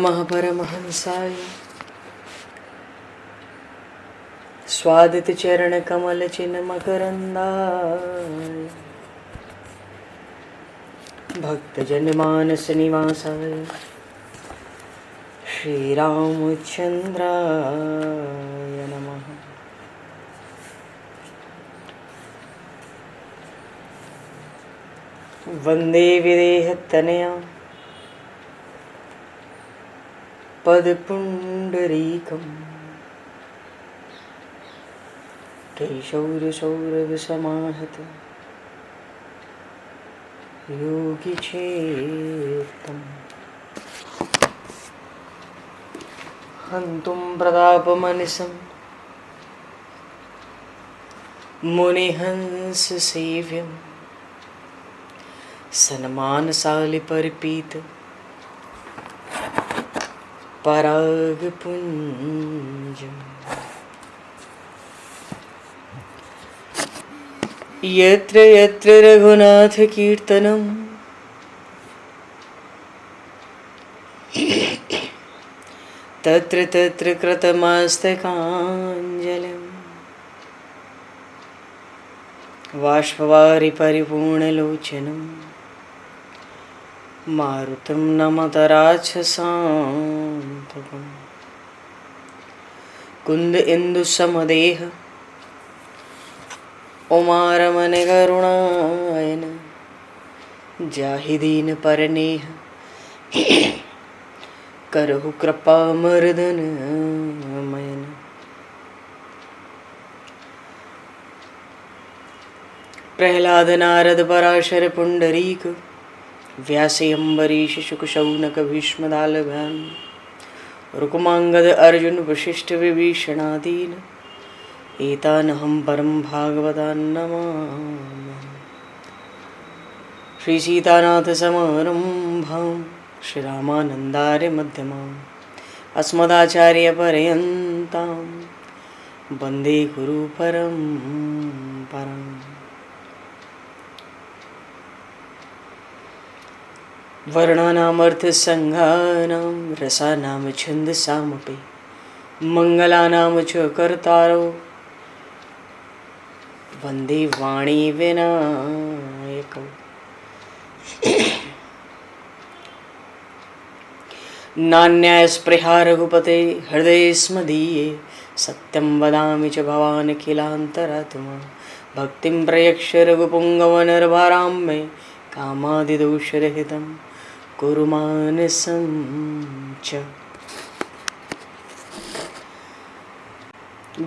महापरमहंसाय स्वादित चरण कमल चिन्ह मकरंदाय भक्तजन मानस निवासाय श्री रामचंद्राय नमः। वंदे विदेहतनया पदपुंडरीकं केशौरसौरभसमाहत योगिचेतं हन्तुं प्रतापमनिशं मुनिहंससेव्यं सन्मानशालिपरिपीत परागपुञ्जम् यत्र यत्र रघुनाथकीर्तनं तत्र तत्र कृतमस्तकाञ्जलिं बाष्पवारि परिपूर्णलोचनं मारुतं नमत राक्षसान्तकं कुन्द इंदुसमदेह उमारमण करुणायन जाहि दीन परनेह करहु कृपा मर्दन मयन। प्रहलाद नारद पराशर पुंडरीक व्यासे अम्बरीश शुक शौनक भीष्म दालभान रुक्मांगद अर्जुन वशिष्ठ विभीषणादीन एतानहं परम भागवतान् नमामि। श्री सीतानाथ समारंभां श्री रामानन्दार्य मध्यमाम् अस्मदाचार्य पर्यन्तां वन्दे गुरु परम्पराम्। वर्णानामर्थ संज्ञानां रसानां छन्दसामपि मंगलानां च कर्तारो वन्दे वाणी विनायकौ। नान्यास्पृहा रघुपते हृदये स्मदीये सत्यं वदामि च भवान् किलान्तरात्मा भक्तिं प्रयक्ष रघुपुङ्गवनर्वरां मे कामादिदोषरहितं कुरु मानसं च।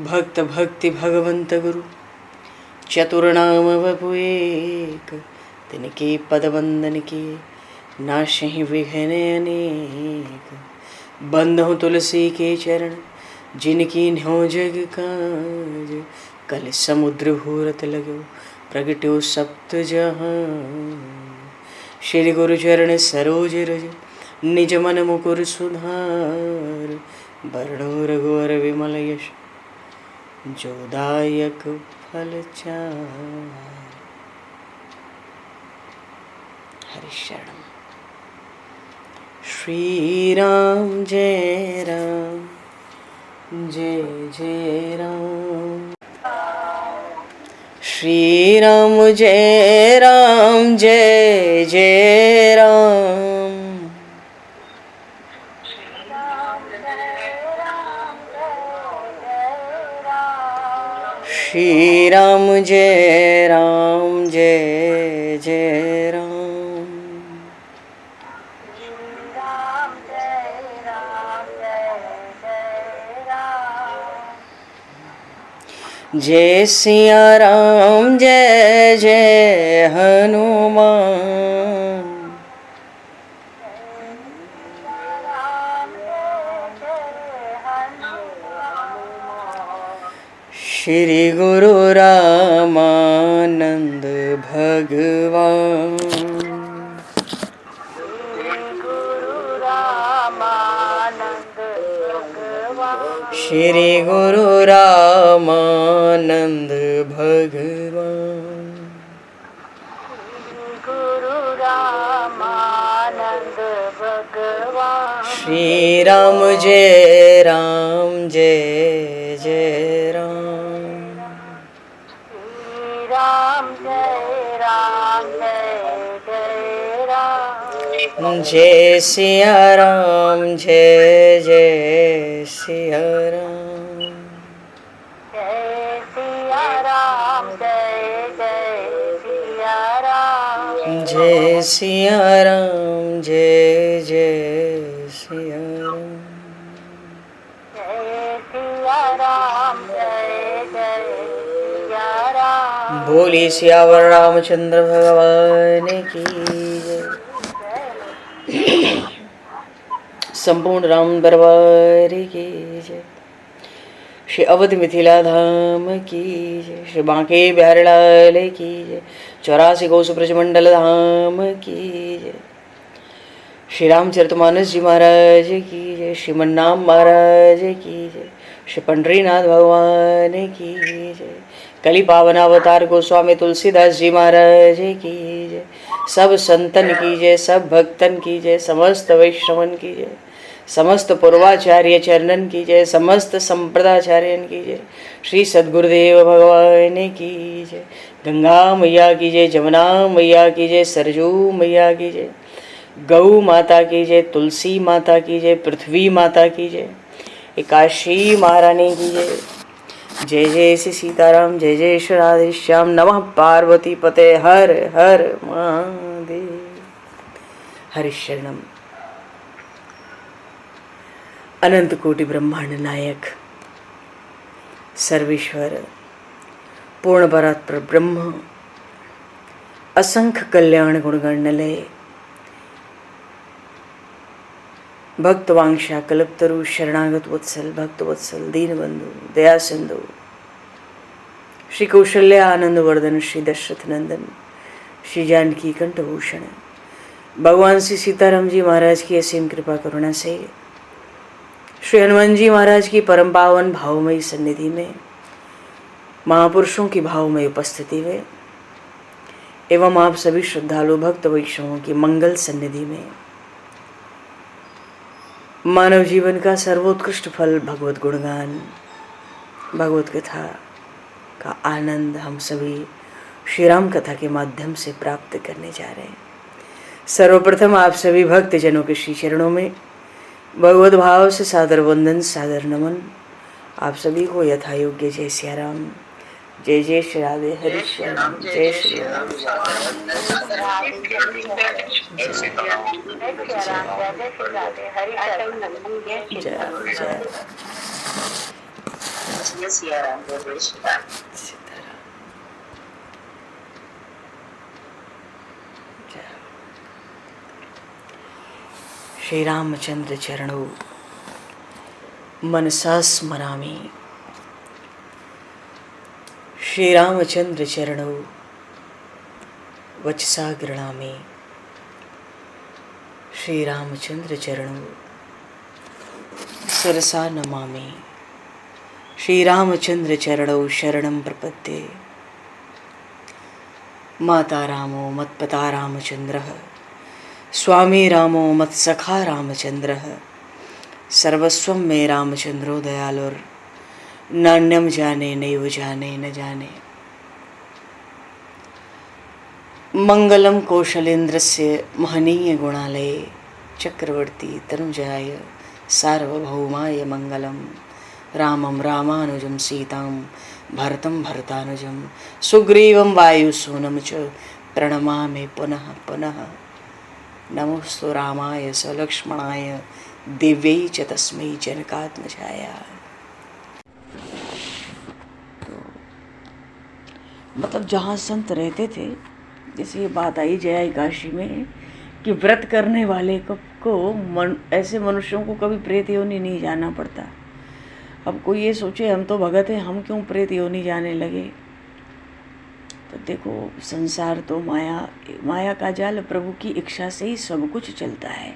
भक्त भक्ति भगवंत गुरु चतुर्नाम वपु एक तिनके पद वंदन के नाशहि विघ्न अनेक। बंधु तुलसी के चरण जिनकी न्यो जग काज कल समुद्र घोरत लगो प्रगट्यो सप्त जहान। श्री गुरु चरण सरोज रज निज मन मुकुर सुधार वर्णो रघुवर विमल यश जोदायक फलचार। हरिशरण श्री राम जय राम जय जय राम श्री राम जय राम जय जय राम श्री राम जय राम जय जय राम जय सिया राम जय जय हनुमान श्री गुरु रामानंद भगवान श्री गुरु रामानंद भगवान श्री राम जय राम जय जय राम। श्री राम जय जय राम। जय सिया राम जय जय सिया राम। जय सिया राम जय जय सिया राम। जय सिया राम जय जय सिया राम। जय सिया राम जय जय सिया राम। बोली सियावर रामचंद्र भगवान की जय। संपूर्ण राम दरबार की जय। श्री अवध मिथिला धाम की जय। श्री बांके बिहारी लाल की जय। 84 कोस ब्रजमंडल धाम की जय। श्री रामचरितमानस जी महाराज की जय। श्रीमन्नाम महाराज की जय। श्री पंडरीनाथ भगवान की जय। कली पावन अवतार गोस्वामी तुलसीदास जी महाराज की जय। सब संतन की जय, सब भक्तन की जय, समस्त वैष्णवन की जय, समस्त पूर्वाचार्य चरणन की जय, समस्त संप्रदाचार्यन की जय। श्री सद्गुरुदेव भगवान की जय। गंगा मैया की जय, जमुना मैया की जय, सरजू मैया की जय, गौ माता की जय, तुलसी माता की जय, पृथ्वी माता की जय, एकाशी महारानी की जय। जय जय श्री सीताराम, जय जय श्री राधेश्याम। नमः पार्वती पते हर हर महादेव। हरिशरणम। अनंत कोटि ब्रह्मांड नायक सर्वेश्वर पूर्ण परात्पर ब्रह्म असंख्य कल्याण गुणगणलय भक्तवांशा कल्पतरु शरणागत वत्सल भक्त वत्सल दीनबंधु दया सिंधु श्री कौशल्य आनंद वर्धन श्री दशरथ नंदन श्री जानकी कंठभूषण भगवान श्री सीताराम जी महाराज की असीम कृपा करुणा से श्री हनुमान जी महाराज की परम पावन भावमयी सन्निधि में महापुरुषों की भावमयी उपस्थिति में एवं आप सभी श्रद्धालु भक्त वैष्णवों की मंगल सन्निधि में मानव जीवन का सर्वोत्कृष्ट फल भगवत गुणगान भगवत कथा का आनंद हम सभी श्री राम कथा के माध्यम से प्राप्त करने जा रहे हैं। सर्वप्रथम आप सभी भक्त जनों के श्री चरणों में भगवत भाव से सादर वंदन सादर नमन। आप सभी को यथा योग्य जय सिया राम, जय जय श्री राधे हरि श्याम, जय श्री राम। श्री रामचंद्र चरणों मनसा स्मरामि। श्री रामचंद्र चरणों वचसा गृणामि। श्री रामचंद्र चरणों शिरसा नमामि। श्री रामचंद्र चरणों शरणं प्रपद्ये। माता रामो मत्पता रामचंद्रः, स्वामी रामो मत्सखा रामचंद्रः, सर्वस्वं मे रामचंद्रो दयालुर, नान्यम जाने नैव जाने न जाने। मंगलम कौशलेन्द्रस्य महनीय गुणालये, चक्रवर्ती तनुजाय सार्वभौमाय मंगलम। रामं रामानुजं सीतां भरतं भरतानुजं, सुग्रीवं वायुसूनं च प्रणमामि पुनः पुनः। नमोस्तु रामाय सलक्ष्मणाय दिव्यै च तस्मै जनकात्मजाय। मतलब जहाँ संत रहते थे, जैसे ये बात आई जया काशी में कि व्रत करने वाले को ऐसे मनुष्यों को कभी प्रेत योनि नहीं जाना पड़ता। अब कोई ये सोचे हम तो भगत हैं, हम क्यों प्रेत योनि जाने लगे। तो देखो संसार तो माया का जाल, प्रभु की इच्छा से ही सब कुछ चलता है।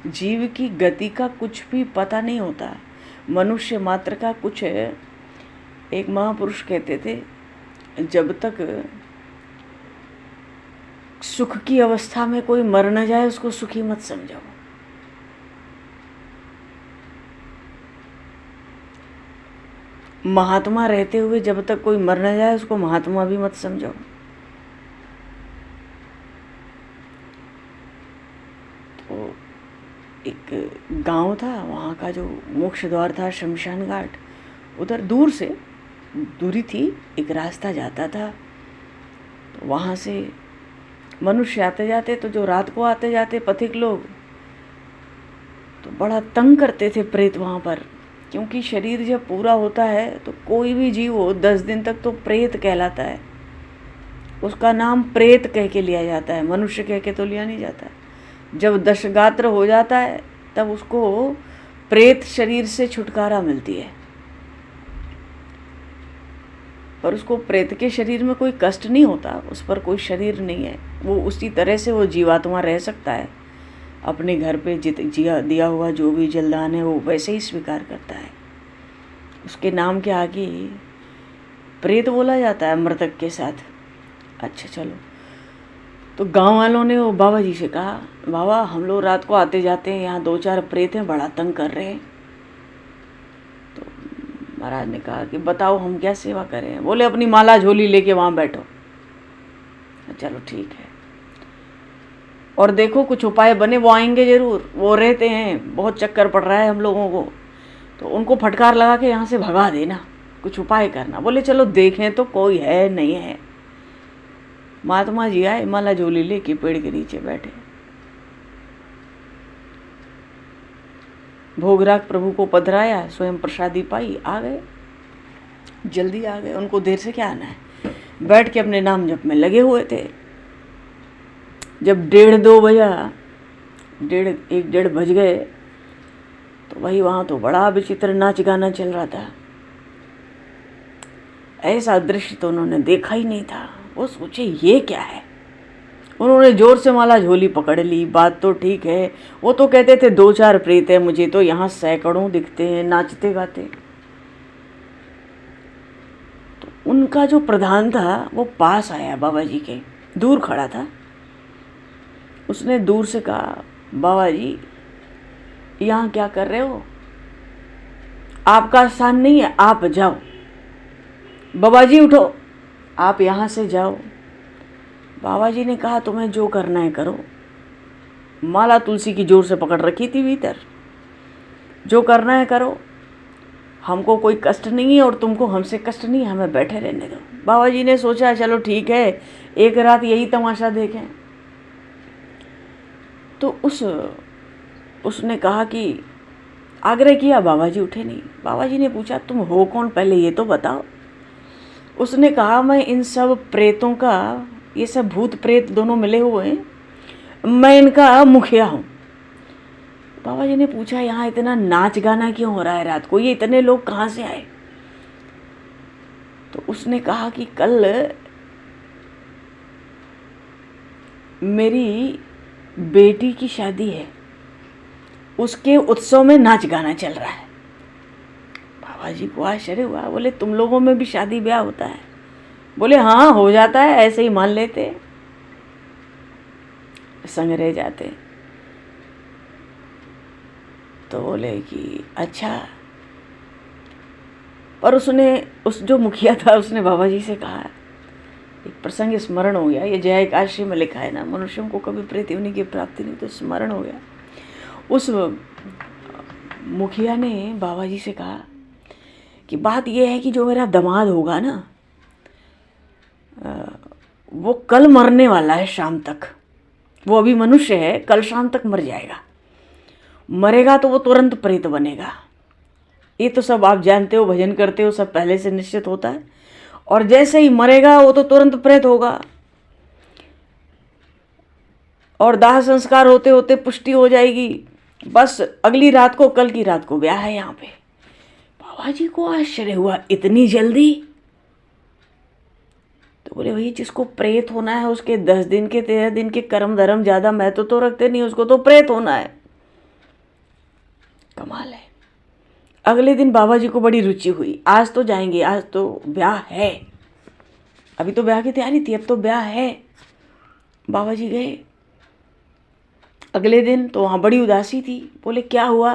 जीव की गति का कुछ भी पता नहीं होता, मनुष्य मात्र का कुछ है। एक महापुरुष कहते थे, जब तक सुख की अवस्था में कोई मर न जाए उसको सुखी मत समझो। महात्मा रहते हुए जब तक कोई मर न जाए उसको महात्मा भी मत समझो। तो एक गांव था, वहाँ का जो मोक्ष द्वार था शमशान घाट, उधर दूर से दूरी थी, एक रास्ता जाता था। तो वहाँ से मनुष्य आते जाते, तो जो रात को आते जाते पथिक लोग तो बड़ा तंग करते थे प्रेत वहाँ पर, क्योंकि शरीर जब पूरा होता है तो कोई भी जीव हो 10 दिन तक तो प्रेत कहलाता है, उसका नाम प्रेत कह के लिया जाता है, मनुष्य कह के तो लिया नहीं जाता है। जब दशगात्र हो जाता है तब उसको प्रेत शरीर से छुटकारा मिलती है, पर उसको प्रेत के शरीर में कोई कष्ट नहीं होता, उस पर कोई शरीर नहीं है, वो उसी तरह से वो जीवात्मा रह सकता है, अपने घर पे दिया हुआ जो भी जलदान है वो वैसे ही स्वीकार करता है। उसके नाम के आगे प्रेत बोला जाता है मृतक के साथ। अच्छा चलो, तो गांव वालों ने वो बाबा जी से कहा, बाबा हम लोग रात को आते जाते हैं, यहाँ 2-4 प्रेत हैं, बड़ा तंग कर रहे हैं। तो महाराज ने कहा कि बताओ हम क्या सेवा करें। बोले अपनी माला झोली लेके वहाँ बैठो। चलो ठीक है, और देखो कुछ उपाय बने, वो आएंगे जरूर, वो रहते हैं, बहुत चक्कर पड़ रहा है हम लोगों को, तो उनको फटकार लगा के यहाँ से भगा देना, कुछ उपाय करना। बोले चलो देखें तो कोई है नहीं है। महात्मा जी आए, माला झोली लेके पेड़ के नीचे बैठे, भोगराग प्रभु को पधराया, स्वयं प्रसादी पाई, आ गए, जल्दी आ गए, उनको देर से क्या आना है। बैठ के अपने नाम जप में लगे हुए थे। जब 1:30-2 बजा, 1:30 बज गए, तो वही वहाँ तो बड़ा विचित्र नाच गाना चल रहा था। ऐसा दृश्य तो उन्होंने देखा ही नहीं था। वो सोचे ये क्या है। उन्होंने जोर से माला झोली पकड़ ली। बात तो ठीक है, वो तो कहते थे 2-4 प्रेत है, मुझे तो यहाँ सैकड़ों दिखते हैं नाचते गाते। तो उनका जो प्रधान था वो पास आया बाबा जी के, दूर खड़ा था। उसने दूर से कहा, बाबा जी यहाँ क्या कर रहे हो, आपका स्थान नहीं है, आप जाओ। बाबा जी उठो, आप यहाँ से जाओ। बाबा जी ने कहा तुम्हें जो करना है करो। माला तुलसी की जोर से पकड़ रखी थी भीतर, जो करना है करो, हमको कोई कष्ट नहीं है और तुमको हमसे कष्ट नहीं है, हमें बैठे रहने दो। बाबा जी ने सोचा चलो ठीक है, एक रात यही तमाशा देखें। तो उसने कहा कि आग्रह किया, बाबा जी उठे नहीं। बाबा जी ने पूछा तुम हो कौन, पहले ये तो बताओ। उसने कहा मैं इन सब प्रेतों का, ये सब भूत प्रेत दोनों मिले हुए हैं, मैं इनका मुखिया हूँ। बाबा जी ने पूछा यहाँ इतना नाच गाना क्यों हो रहा है रात को, ये इतने लोग कहाँ से आए। तो उसने कहा कि कल मेरी बेटी की शादी है, उसके उत्सव में नाच गाना चल रहा है। बाबा जी को आश्चर्य हुआ, बोले तुम लोगों में भी शादी ब्याह होता है? बोले हाँ हो जाता है, ऐसे ही मान लेते, संग रह जाते। तो बोले कि अच्छा, पर उस जो मुखिया था उसने बाबा जी से कहा, एक प्रसंग स्मरण हो गया, ये जय काशी में लिखा है ना, मनुष्यों को कभी प्रेत योनि की प्राप्ति नहीं, तो स्मरण हो गया। उस मुखिया ने बाबा जी से कहा कि बात यह है कि जो मेरा दामाद होगा ना, वो कल मरने वाला है शाम तक, वो अभी मनुष्य है, कल शाम तक मर जाएगा। मरेगा तो वो तुरंत प्रेत बनेगा। ये तो सब आप जानते हो, भजन करते हो, सब पहले से निश्चित होता है। और जैसे ही मरेगा वो तो तुरंत प्रेत होगा, और दाह संस्कार होते होते पुष्टि हो जाएगी। बस अगली रात को, कल की रात को ब्याह है यहाँ पे। बाबा जी को आश्चर्य हुआ, इतनी जल्दी? तो बोले भाई जिसको प्रेत होना है उसके 10 दिन के 13 दिन के कर्म धर्म ज्यादा महत्व तो रखते नहीं, उसको तो प्रेत होना है। कमाल है। अगले दिन बाबा जी को बड़ी रुचि हुई, आज तो जाएंगे, आज तो ब्याह है, अभी तो ब्याह की तैयारी थी, अब तो ब्याह है। बाबा जी गए। अगले दिन तो वहाँ बड़ी उदासी थी। बोले क्या हुआ?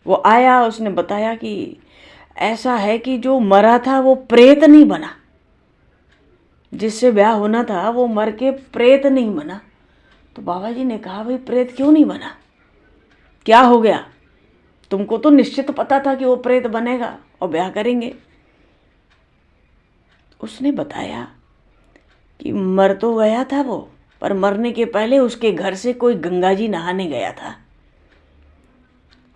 वो आया, उसने बताया कि ऐसा है कि जो मरा था वो प्रेत नहीं बना, जिससे ब्याह होना था वो मर के प्रेत नहीं बना। तो बाबा जी ने कहा भाई प्रेत क्यों नहीं बना, क्या हो गया? तुमको तो निश्चित पता था कि वो प्रेत बनेगा और ब्याह करेंगे। उसने बताया कि मर तो गया था वो, पर मरने के पहले उसके घर से कोई गंगा जी नहाने गया था,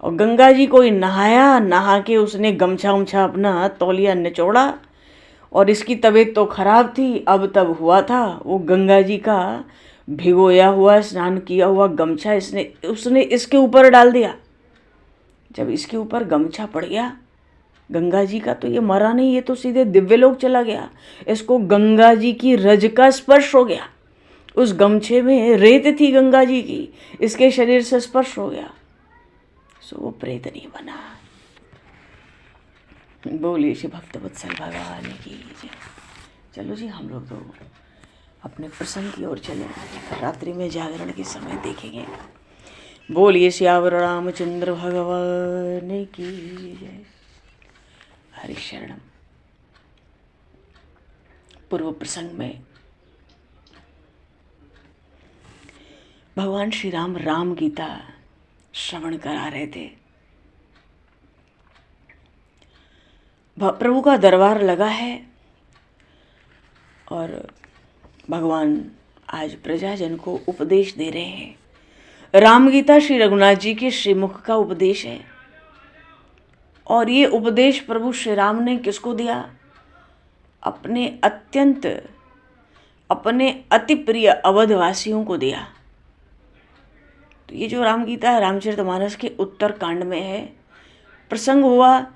और गंगा जी कोई नहाया, नहा के उसने गमछा उमछा अपना तौलिया निचोड़ा, और इसकी तबीयत तो खराब थी, अब तब हुआ था वो गंगा जी का भिगोया हुआ स्नान किया हुआ गमछा उसने इसके ऊपर डाल दिया। जब इसके ऊपर गमछा पड़ गया गंगा जी का, तो ये मरा नहीं, ये तो सीधे दिव्यलोक चला गया। इसको गंगा जी की रज का स्पर्श हो गया, उस गमछे में रेत थी गंगा जी की, इसके शरीर से स्पर्श हो गया, सो वो प्रेत नहीं बना। बोलिए श्री भक्त वत्सल भगवान की जय। चलो जी, हम लोग तो अपने प्रसंग की ओर चले, रात्रि में जागरण के समय देखेंगे। बोलिए श्यावर रामचंद्र भगवान की जय। हरि शरणम। पूर्व प्रसंग में भगवान श्री राम राम गीता श्रवण करा रहे थे। प्रभु का दरबार लगा है और भगवान आज प्रजाजन को उपदेश दे रहे हैं। राम गीता श्री रघुनाथ जी के श्रीमुख का उपदेश है, और ये उपदेश प्रभु श्री राम ने किसको दिया? अपने अति प्रिय अवधवासियों को दिया। तो ये जो राम गीता है रामचरितमानस के उत्तर कांड में है। प्रसंग हुआ,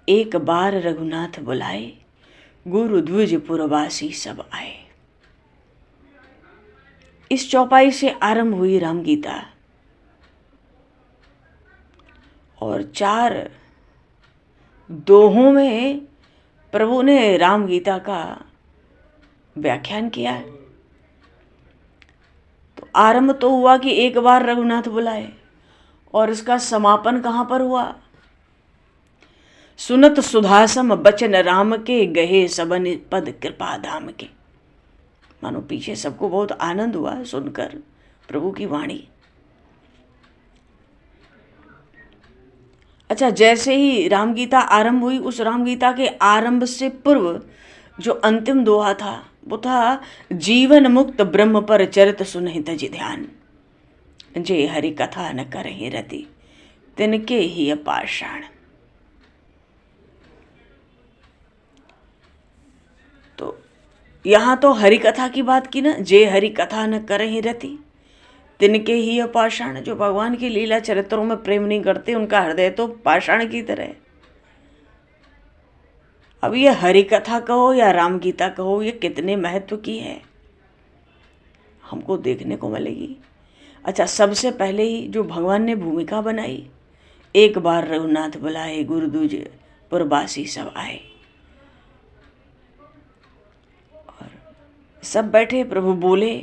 एक बार रघुनाथ बुलाए, गुरु द्विज पुरवासी सब आए। इस चौपाई से आरंभ हुई राम गीता, और 4 दोहों में प्रभु ने राम गीता का व्याख्यान किया। तो आरंभ तो हुआ कि एक बार रघुनाथ बुलाए, और इसका समापन कहाँ पर हुआ? सुनत सुधासम बचन राम के, गहे सबन पद कृपा धाम के। मानो पीछे सबको बहुत आनंद हुआ सुनकर प्रभु की वाणी। अच्छा, जैसे ही राम गीता आरंभ हुई, उस राम गीता के आरंभ से पूर्व जो अंतिम दोहा था वो था, जीवन मुक्त ब्रह्म पर चरित सुनहि तज ध्यान, जे हरि कथा न करहि रति, तिनके ही अपाषाण। तो यहाँ तो हरि कथा की बात की ना, जे हरि कथा न करहि रति, तिनके ही अपाषाण। जो भगवान की लीला चरित्रों में प्रेम नहीं करते, उनका हृदय तो पाषाण की तरह है। अब ये हरि कथा कहो या राम गीता कहो, ये कितने महत्व की है हमको देखने को मिलेगी। अच्छा, सबसे पहले ही जो भगवान ने भूमिका बनाई, एक बार रघुनाथ बुलाए, गुरु द्विज पुरवासी सब आए। और सब बैठे, प्रभु बोले,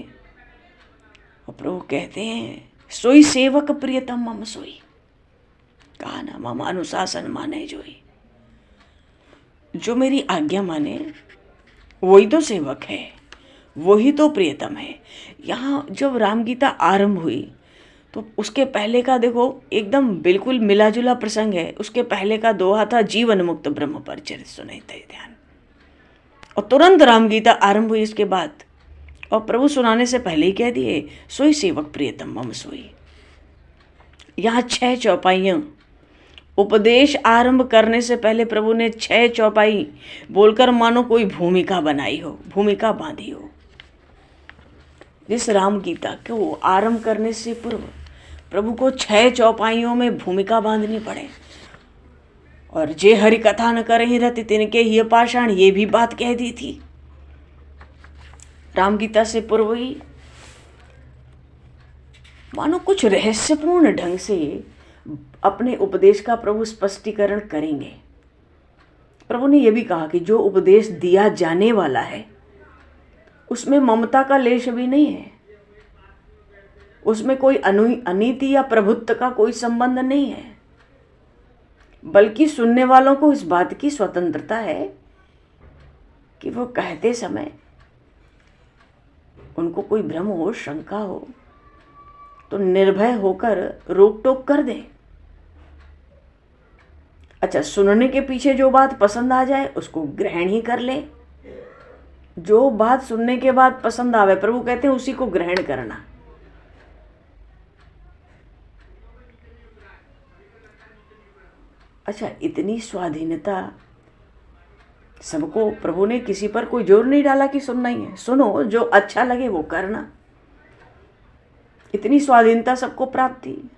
और प्रभु कहते हैं, सोई सेवक प्रियतम मम सोई, कहा ना मम अनुशासन माने जोई। जो मेरी आज्ञा माने वही तो सेवक है, वही तो प्रियतम है। यहाँ जब राम गीता आरंभ हुई तो उसके पहले का देखो, एकदम बिल्कुल मिला जुला प्रसंग है। उसके पहले का दोहा था, जीवन मुक्त ब्रह्म पर चरित सुनहि तज ध्यान, और तुरंत राम गीता आरंभ हुई इसके बाद। और प्रभु सुनाने से पहले ही कह दिए, सोई सेवक प्रियतम मम सोई। यहाँ 6 चौपाइयाँ, उपदेश आरंभ करने से पहले प्रभु ने 6 चौपाई बोलकर मानो कोई भूमिका बनाई हो, भूमिका बांधी हो। जिस राम गीता को आरंभ करने से पूर्व प्रभु को 6 चौपाइयों में भूमिका बांधनी पड़े। और जे हरि कथा न करहि रति, तिनके ही पाषाण, ये भी बात कह दी थी राम गीता से पूर्व ही। मानो कुछ रहस्यपूर्ण ढंग से अपने उपदेश का प्रभु स्पष्टीकरण करेंगे। प्रभु ने यह भी कहा कि जो उपदेश दिया जाने वाला है उसमें ममता का लेश भी नहीं है, उसमें कोई अनीति या प्रभुत्व का कोई संबंध नहीं है। बल्कि सुनने वालों को इस बात की स्वतंत्रता है कि वो कहते समय उनको कोई भ्रम हो, शंका हो, तो निर्भय होकर रोक टोक कर दे। अच्छा, सुनने के पीछे जो बात पसंद आ जाए उसको ग्रहण ही कर ले। जो बात सुनने के बाद पसंद आवे, प्रभु कहते हैं उसी को ग्रहण करना। अच्छा, इतनी स्वाधीनता सबको, प्रभु ने किसी पर कोई जोर नहीं डाला कि सुनना ही है, सुनो, जो अच्छा लगे वो करना। इतनी स्वाधीनता सबको प्राप्त थी।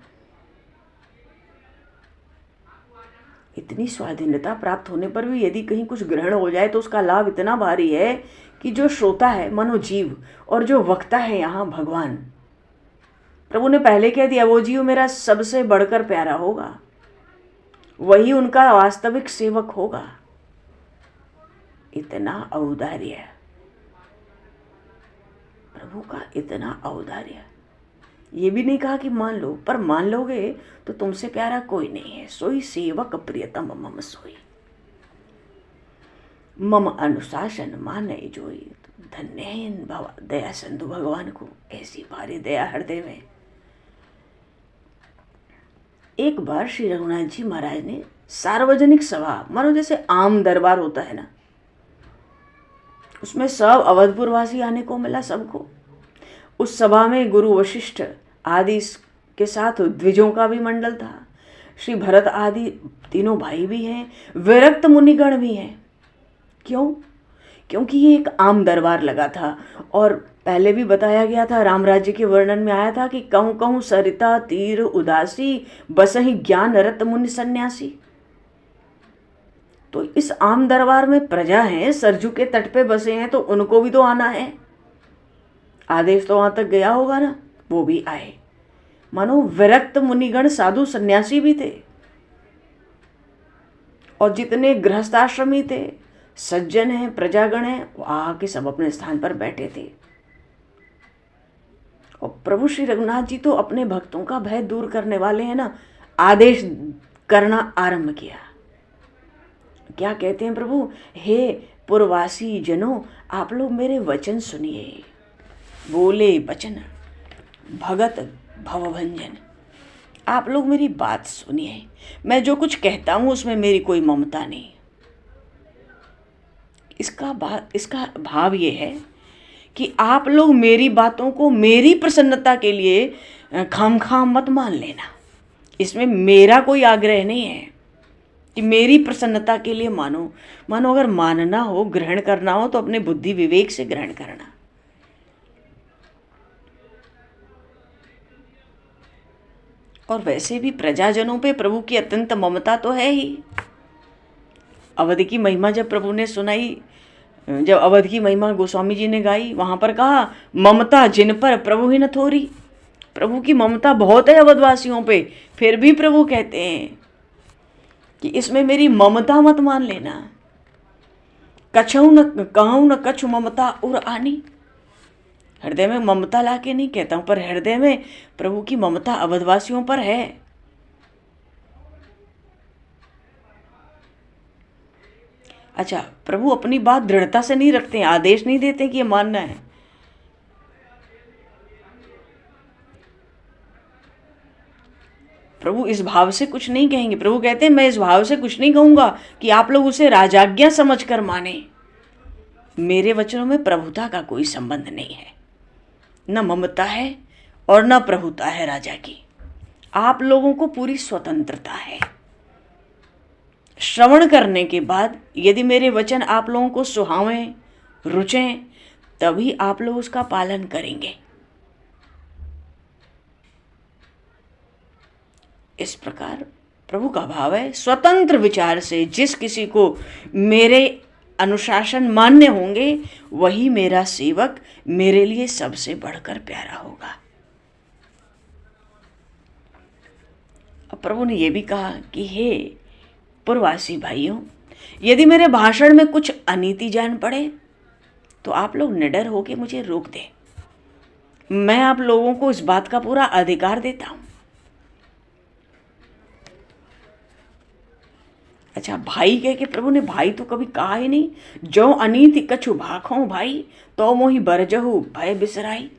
इतनी स्वाधीनता प्राप्त होने पर भी यदि कहीं कुछ ग्रहण हो जाए तो उसका लाभ इतना भारी है कि जो श्रोता है मानो जीव, और जो वक्ता है यहाँ भगवान, प्रभु ने पहले कह दिया वो जीव मेरा सबसे बढ़कर प्यारा होगा, वही उनका वास्तविक सेवक होगा। इतना औदार्य, प्रभु का इतना औदार्य। ये भी नहीं कहा कि मान लो, पर मान लोगे तो तुमसे प्यारा कोई नहीं है। सोई सेवक प्रियतम मम सोई, मम अनुशासन माने जोई। धन्य है इन दया सिंधु भगवान को, ऐसी भारी दया हृदय में। एक बार श्री रघुनाथ जी महाराज ने सार्वजनिक सभा, मानो जैसे आम दरबार होता है ना, उसमें सब अवधपुर वासी आने को मिला सबको। उस सभा में गुरु वशिष्ठ आदि के साथ द्विजों का भी मंडल था, श्री भरत आदि तीनों भाई भी हैं, विरक्त मुनिगण भी हैं। क्यों? क्योंकि ये एक आम दरबार लगा था। और पहले भी बताया गया था, राम राज्य के वर्णन में आया था कि कहूँ कहूँ सरिता तीर उदासी, बसहि ज्ञान रत मुनि सन्यासी। तो इस आम दरबार में प्रजा है, सरजू के तट पे बसे हैं, तो उनको भी तो आना है। आदेश तो वहां तक गया होगा ना, वो भी आए। मानो विरक्त मुनिगण साधु सन्यासी भी थे, और जितने गृहस्थाश्रमी थे, सज्जन हैं, प्रजागण हैं, वो आके सब अपने स्थान पर बैठे थे। और प्रभु श्री रघुनाथ जी तो अपने भक्तों का भय दूर करने वाले हैं ना, आदेश करना आरंभ किया। क्या कहते हैं प्रभु? हे पुरवासी जनों, आप लोग मेरे वचन सुनिए। बोले वचन भगत भवभंजन, आप लोग मेरी बात सुनिए। मैं जो कुछ कहता हूं उसमें मेरी कोई ममता नहीं। इसका भाव ये है कि आप लोग मेरी बातों को मेरी प्रसन्नता के लिए खामखाम मत मान लेना। इसमें मेरा कोई आग्रह नहीं है कि मेरी प्रसन्नता के लिए मानो। अगर मानना हो, ग्रहण करना हो, तो अपने बुद्धि विवेक से ग्रहण करना। और वैसे भी प्रजाजनों पे प्रभु की अत्यंत ममता तो है ही। अवध की महिमा जब प्रभु ने सुनाई, जब अवध की महिमा गोस्वामी जी ने गाई, वहां पर कहा ममता जिन पर प्रभु ही न थोरी। प्रभु की ममता बहुत है अवधवासियों पे, फिर भी प्रभु कहते हैं कि इसमें मेरी ममता मत मान लेना। कछऊ न कहूँ न कछु ममता उर आनी। हृदय में ममता लाके नहीं कहता हूं, पर हृदय में प्रभु की ममता अवधवासियों पर है। अच्छा, प्रभु अपनी बात दृढ़ता से नहीं रखते हैं, आदेश नहीं देते कि ये मानना है। प्रभु इस भाव से कुछ नहीं कहेंगे। प्रभु कहते हैं मैं इस भाव से कुछ नहीं कहूंगा कि आप लोग उसे राजाज्ञा समझकर माने। मेरे वचनों में प्रभुता का कोई संबंध नहीं है, न ममता है और न प्रभुता है राजा की। आप लोगों को पूरी स्वतंत्रता है। श्रवण करने के बाद यदि मेरे वचन आप लोगों को सुहावें, रुचें, तभी आप लोग उसका पालन करेंगे। इस प्रकार प्रभु का भाव है, स्वतंत्र विचार से जिस किसी को मेरे अनुशासन मान्य होंगे, वही मेरा सेवक मेरे लिए सबसे बढ़कर प्यारा होगा। अब प्रभु ने यह भी कहा कि हे पुरवासी भाइयों, यदि मेरे भाषण में कुछ अनीति जान पड़े तो आप लोग निडर होकर मुझे रोक दें। मैं आप लोगों को इस बात का पूरा अधिकार देता हूं। अच्छा, भाई कह के प्रभु ने भाई तो कभी कहा ही नहीं। जो अनीति कछु भाखों भाई, तो मोहि बरजहु भय बिसराई।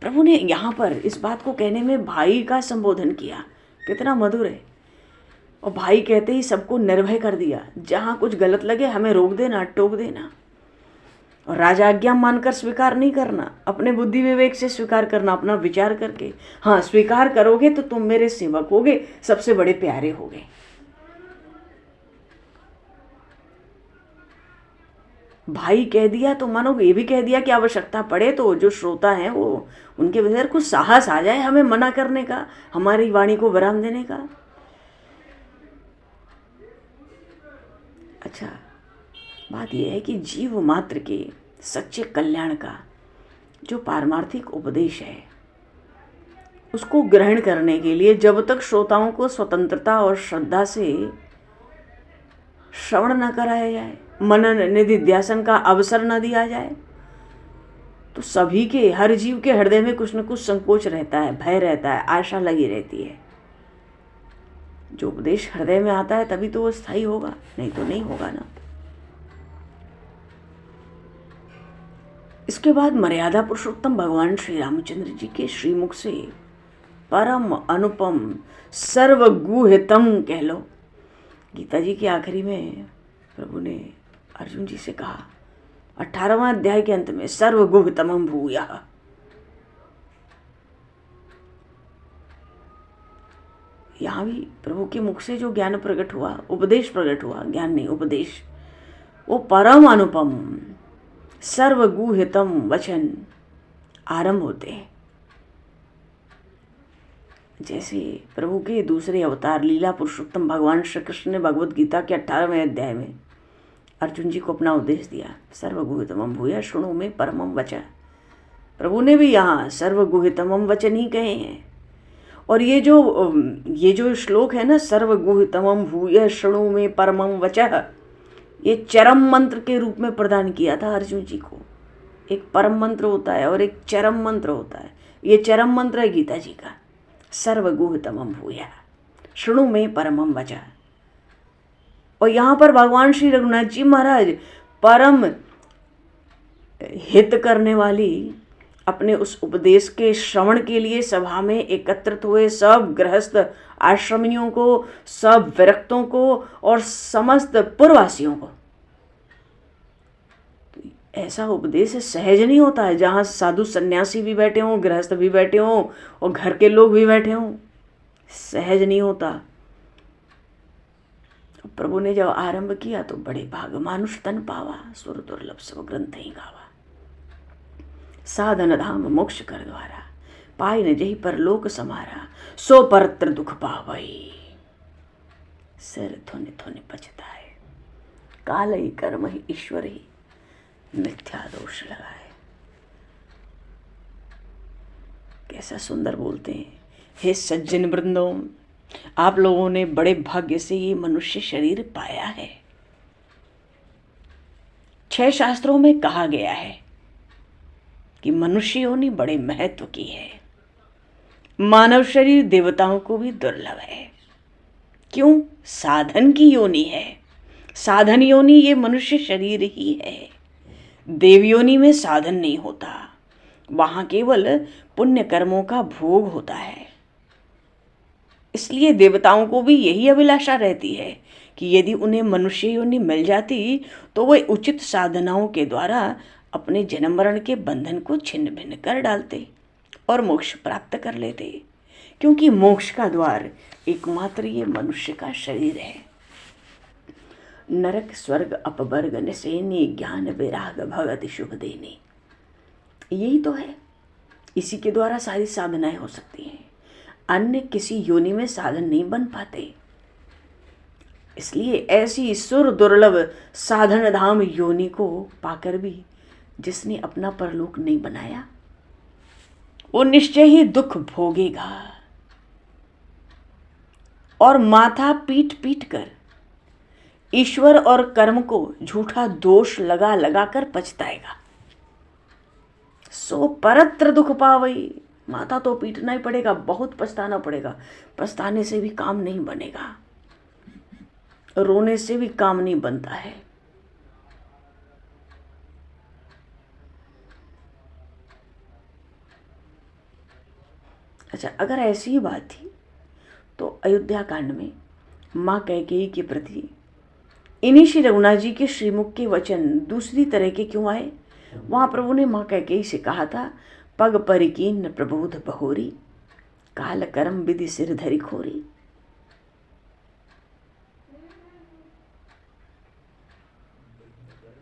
प्रभु ने यहाँ पर इस बात को कहने में भाई का संबोधन किया, कितना मधुर है। और भाई कहते ही सबको निर्भय कर दिया, जहाँ कुछ गलत लगे हमें रोक देना, टोक देना। और राजाज्ञा मानकर स्वीकार नहीं करना, अपने बुद्धि विवेक से स्वीकार करना, अपना विचार करके। हाँ, स्वीकार करोगे तो तुम मेरे सेवक होगे, सबसे बड़े प्यारे होगे। भाई कह दिया तो मानो ये भी कह दिया कि आवश्यकता पड़े तो जो श्रोता हैं वो उनके भीतर कुछ साहस आ जाए हमें मना करने का, हमारी वाणी को विराम देने का। अच्छा, बात यह है कि जीव मात्र के सच्चे कल्याण का जो पारमार्थिक उपदेश है उसको ग्रहण करने के लिए जब तक श्रोताओं को स्वतंत्रता और श्रद्धा से श्रवण न कराया जाए, मनन निधिध्यासन का अवसर न दिया जाए, तो सभी के, हर जीव के हृदय में कुछ न कुछ संकोच रहता है, भय रहता है, आशा लगी रहती है। जो उपदेश हृदय में आता है तभी तो वो स्थायी होगा, नहीं तो नहीं होगा ना। इसके बाद मर्यादा पुरुषोत्तम भगवान श्री रामचंद्र जी के श्रीमुख से परम अनुपम सर्वगुह्यतम कह लो, गीता जी के आखिरी में प्रभु ने अर्जुन जी से कहा 18वां अध्याय के अंत में, सर्वगुह्यतमं भूयः। यहाँ भी प्रभु के मुख से जो ज्ञान प्रकट हुआ, उपदेश प्रकट हुआ, ज्ञान नहीं उपदेश, वो परम अनुपम सर्वगुह्यतम वचन आरंभ होते हैं। जैसे प्रभु के दूसरे अवतार लीला पुरुषोत्तम भगवान श्री कृष्ण ने भगवद गीता के 18वें अध्याय में अर्जुन जी को अपना उपदेश दिया, सर्वगुह्यतमं भूयः शृणु मे परमं वचः। प्रभु ने भी यहाँ सर्वगुह्यतमं वचन ही कहे हैं। और ये जो श्लोक है ना, सर्वगुह्यतमं भूयः शृणु मे परमं वचः, ये चरम मंत्र के रूप में प्रदान किया था अर्जुन जी को। एक परम मंत्र होता है और एक चरम मंत्र होता है। ये चरम मंत्र है गीता जी का, सर्वगुह्यतमं भूयः शृणु मे परमं वचः। और यहाँ पर भगवान श्री रघुनाथ जी महाराज परम हित करने वाली अपने उस उपदेश के श्रवण के लिए सभा में एकत्रित हुए सब गृहस्थ आश्रमियों को, सब विरक्तों को और समस्त पुरवासियों को। ऐसा उपदेश सहज नहीं होता है जहाँ साधु सन्यासी भी बैठे हों, गृहस्थ भी बैठे हों और घर के लोग भी बैठे हों, सहज नहीं होता। प्रभु ने जब आरंभ किया तो बड़े भाग मानुष तन पावा, सुर दुर्लभ सब ग्रंथ ही गावा। साधन धाम मोक्ष कर द्वारा, पाई न जही पर लोक समारा, सो परत्र दुख पावई। सिर थुन थुन पछताए, काल ही कर्म ही ईश्वर ही मिथ्या दोष लगाए। कैसा सुंदर बोलते हैं। हे सज्जन वृंदों, आप लोगों ने बड़े भाग्य से ये मनुष्य शरीर पाया है। 6 शास्त्रों में कहा गया है कि मनुष्य योनि बड़े महत्व की है। मानव शरीर देवताओं को भी दुर्लभ है। क्यों? साधन की योनि है। साधन योनि ये मनुष्य शरीर ही है। देव योनि में साधन नहीं होता, वहां केवल पुण्य कर्मों का भोग होता है। इसलिए देवताओं को भी यही अभिलाषा रहती है कि यदि उन्हें मनुष्य योनि मिल जाती तो वे उचित साधनाओं के द्वारा अपने जन्म मरण के बंधन को छिन्न भिन्न कर डालते और मोक्ष प्राप्त कर लेते, क्योंकि मोक्ष का द्वार एकमात्र ये मनुष्य का शरीर है। नरक स्वर्ग अपवर्ग निसेनी, ज्ञान विराग भगति शुभ देनी, यही तो है। इसी के द्वारा सारी साधनाएं हो सकती हैं। अन्य किसी योनि में साधन नहीं बन पाते। इसलिए ऐसी सुर दुर्लभ साधन धाम योनि को पाकर भी जिसने अपना परलोक नहीं बनाया वो निश्चय ही दुख भोगेगा और माथा पीट पीट कर ईश्वर और कर्म को झूठा दोष लगा लगा कर पछताएगा। सो परत्र दुख पावई, माथा तो पीटना ही पड़ेगा, बहुत पछताना पड़ेगा। पछताने से भी काम नहीं बनेगा। रोने से भी काम नहीं बनता है। अच्छा, अगर ऐसी ही बात थी तो अयोध्या कांड में माँ कैकेयी के प्रति इन्हीं श्री रघुनाथ जी के श्रीमुख के वचन दूसरी तरह के क्यों आए? वहाँ प्रभु ने माँ कैकेयी से कहा था, पग परिकीन प्रबोध बहोरी, काल कर्म विधि सिर धरि खोरी।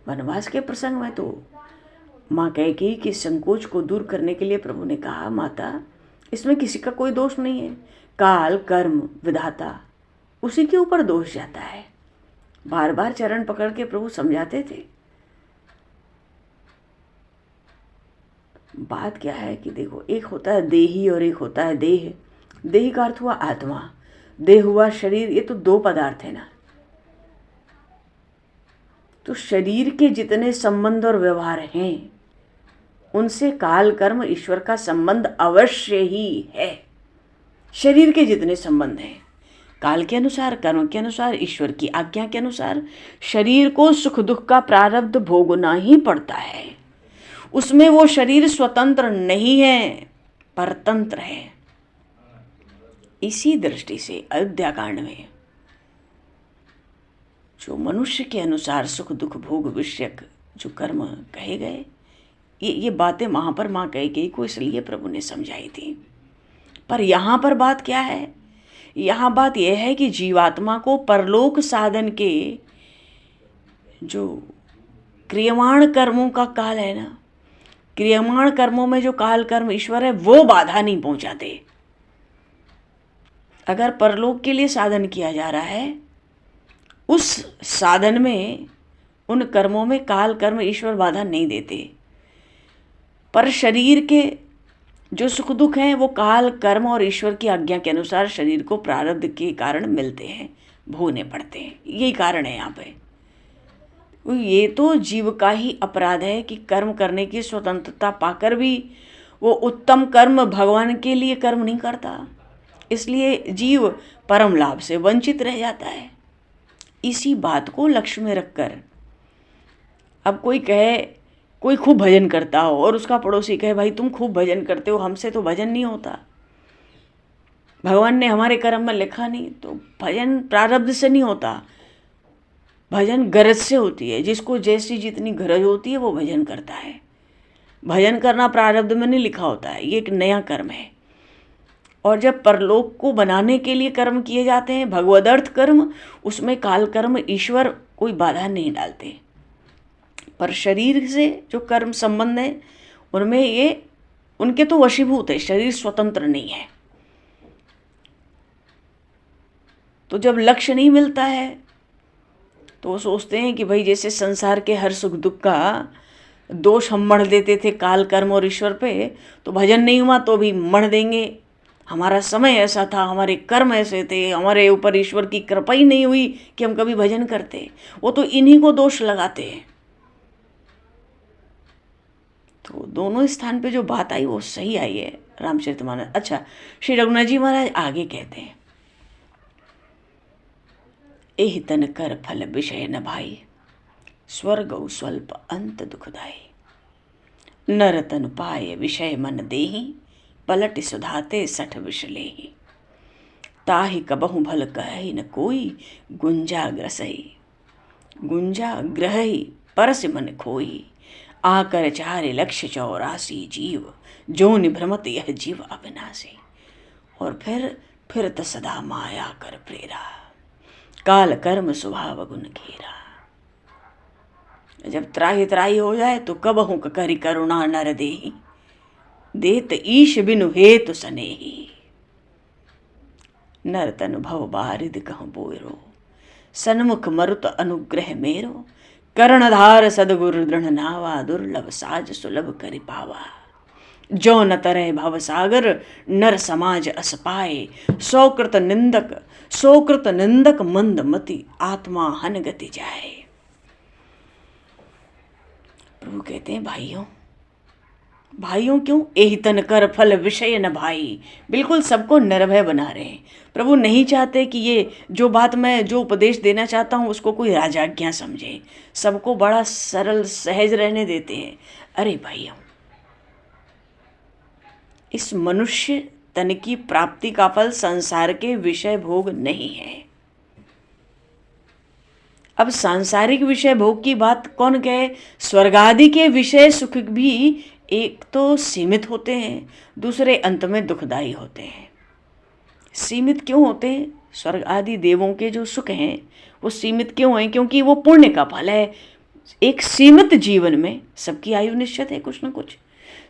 वनवास के प्रसंग में तो माँ कैकेयी के संकोच को दूर करने के लिए प्रभु ने कहा, माता इसमें किसी का कोई दोष नहीं है, काल कर्म विधाता उसी के ऊपर दोष जाता है। बार बार चरण पकड़ के प्रभु समझाते थे। बात क्या है कि देखो, एक होता है देही और एक होता है देह। देही का अर्थ हुआ आत्मा, देह हुआ शरीर। ये तो दो पदार्थ है ना। तो शरीर के जितने संबंध और व्यवहार हैं उनसे काल कर्म ईश्वर का संबंध अवश्य ही है। शरीर के जितने संबंध हैं काल के अनुसार, कर्म के अनुसार, ईश्वर की आज्ञा के अनुसार शरीर को सुख दुख का प्रारब्ध भोगना ही पड़ता है। उसमें वो शरीर स्वतंत्र नहीं है, परतंत्र है। इसी दृष्टि से अयोध्या कांड में जो मनुष्य के अनुसार सुख दुख भोग विषयक जो कर्म कहे गए, ये बातें वहां पर माँ कैकेयी को इसलिए प्रभु ने समझाई थी। पर यहाँ पर बात क्या है? यहाँ बात यह है कि जीवात्मा को परलोक साधन के जो क्रियमाण कर्मों का काल है ना, क्रियमाण कर्मों में जो काल कर्म ईश्वर है वो बाधा नहीं पहुंचाते। अगर परलोक के लिए साधन किया जा रहा है, उस साधन में उन कर्मों में काल कर्म ईश्वर बाधा नहीं देते। पर शरीर के जो सुख दुख हैं वो काल कर्म और ईश्वर की आज्ञा के अनुसार शरीर को प्रारब्ध के कारण मिलते हैं, भोगने पड़ते हैं। यही कारण है यहाँ पे। ये तो जीव का ही अपराध है कि कर्म करने की स्वतंत्रता पाकर भी वो उत्तम कर्म भगवान के लिए कर्म नहीं करता, इसलिए जीव परम लाभ से वंचित रह जाता है। इसी बात को लक्ष्य में रखकर अब कोई कहे, कोई खूब भजन करता हो और उसका पड़ोसी कहे, भाई तुम खूब भजन करते हो, हमसे तो भजन नहीं होता, भगवान ने हमारे कर्म में लिखा नहीं। तो भजन प्रारब्ध से नहीं होता, भजन गरज से होती है। जिसको जैसी जितनी गरज होती है वो भजन करता है। भजन करना प्रारब्ध में नहीं लिखा होता है, ये एक नया कर्म है। और जब परलोक को बनाने के लिए कर्म किए जाते हैं, भगवदर्थ कर्म, उसमें काल कर्म ईश्वर कोई बाधा नहीं डालते। पर शरीर से जो कर्म संबंध है उनमें ये उनके तो वशीभूत है, शरीर स्वतंत्र नहीं है। तो जब लक्ष्य नहीं मिलता है तो वो सोचते हैं कि भाई जैसे संसार के हर सुख दुख का दोष हम मढ़ देते थे काल कर्म और ईश्वर पे, तो भजन नहीं हुआ तो भी मढ़ देंगे, हमारा समय ऐसा था, हमारे कर्म ऐसे थे, हमारे ऊपर ईश्वर की कृपा ही नहीं हुई कि हम कभी भजन करते। वो तो इन्हीं को दोष लगाते हैं। तो दोनों स्थान पे जो बात आई वो सही आई है रामचरितमानस। अच्छा, श्री रघुनाथ जी महाराज आगे कहते हैं, एहि तन कर फल विषय न भाई, स्वर्ग स्वल्प अंत दुखदाई। नर तन पाए विषय मन देहि, पलट सुधाते सठ विष लेहि। ताहि कबहु भल कहहि न कोई, गुंजा ग्रसई गुंजा ग्रहई परस मन खोई। आकर चारे लक्ष्य 84 जीव, जो निभ्रमत यह जीव अविनाशी। और फिर सदा माया कर प्रेरा, काल कर्म स्वभाव गुण घेरा। जब त्राही त्राही हो जाए तो कबहु करी करुणा नर देहि, देत ईश बिनु हेतु सनेही। नर तनु भव बारिद कहु बोरो, सन्मुख मरुत अनुग्रह मेरो। कर्णधार सदगुरु दृढ़ नावा, दुर्लभ साज सुलभ करि पावा। जो न तरह भव सागर, नर समाज अस पाए। सोकृत निंदक मंद मति, आत्मा हन गति जाए। प्रभु कहते हैं, भाइयों भाइयों क्यों, एहि तन कर फल विषय न भाई। बिल्कुल सबको निर्भय बना रहे हैं। प्रभु नहीं चाहते कि ये जो बात मैं जो उपदेश देना चाहता हूँ उसको कोई राजाज्ञा समझे। सबको बड़ा सरल सहज रहने देते हैं। अरे भाइयों, इस मनुष्य तन की प्राप्ति का फल संसार के विषय भोग नहीं है। अब सांसारिक विषय भोग की बात कौन कहे, स्वर्ग आदि के विषय सुख भी एक तो सीमित होते हैं, दूसरे अंत में दुखदायी होते हैं। सीमित क्यों होते हैं? स्वर्ग आदि देवों के जो सुख हैं वो सीमित क्यों हैं? क्योंकि वो पुण्य का फल है। एक सीमित जीवन में सबकी आयु निश्चित है, कुछ न कुछ